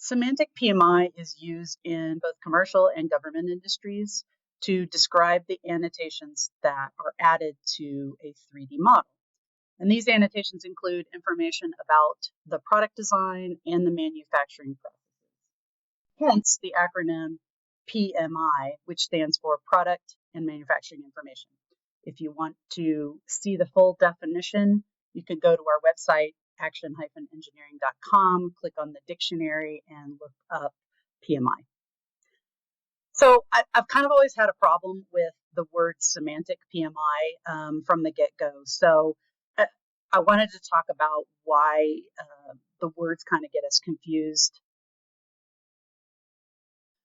Semantic PMI is used in both commercial and government industries to describe the annotations that are added to a 3D model. And these annotations include information about the product design and the manufacturing processes. Hence the acronym PMI, which stands for Product and Manufacturing Information. If you want to see the full definition, you can go to our website, action-engineering.com, click on the dictionary and look up PMI. So I've kind of always had a problem with the word semantic PMI from the get-go. So I wanted to talk about why the words kind of get us confused.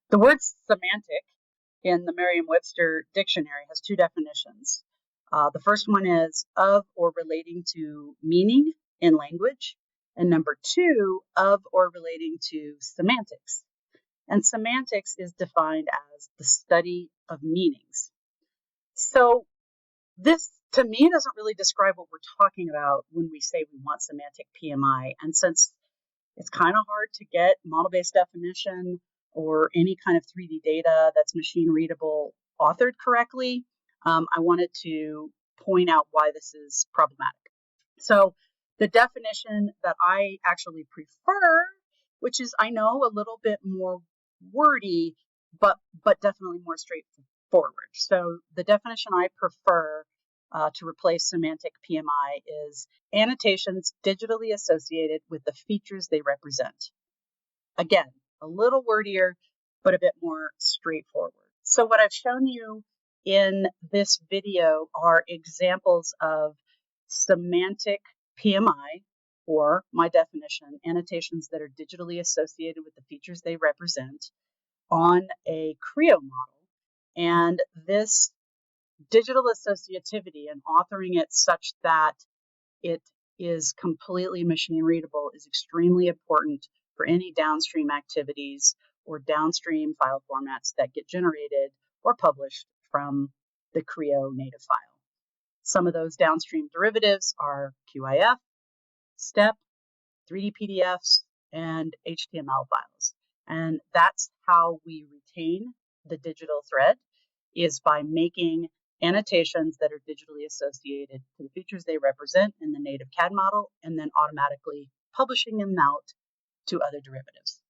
The word semantic in the Merriam-Webster dictionary has two definitions. The first one is of or relating to meaning in language, and number two, of or relating to semantics. And semantics is defined as the study of meanings. So this, to me, doesn't really describe what we're talking about when we say we want semantic PMI. And since it's kind of hard to get model-based definition or any kind of 3D data that's machine readable authored correctly, I wanted to point out why this is problematic. So the definition that I actually prefer, which is, I know, a little bit more wordy, but definitely more straightforward. So the definition I prefer to replace semantic PMI is annotations digitally associated with the features they represent. Again, a little wordier, but a bit more straightforward. So what I've shown you in this video are examples of semantic PMI, or my definition, annotations that are digitally associated with the features they represent on a Creo model. And this digital associativity and authoring it such that it is completely machine readable is extremely important for any downstream activities or downstream file formats that get generated or published from the Creo native file. Some of those downstream derivatives are QIF, STEP, 3D PDFs, and HTML files. And that's how we retain the digital thread, is by making annotations that are digitally associated to the features they represent in the native CAD model, and then automatically publishing them out to other derivatives.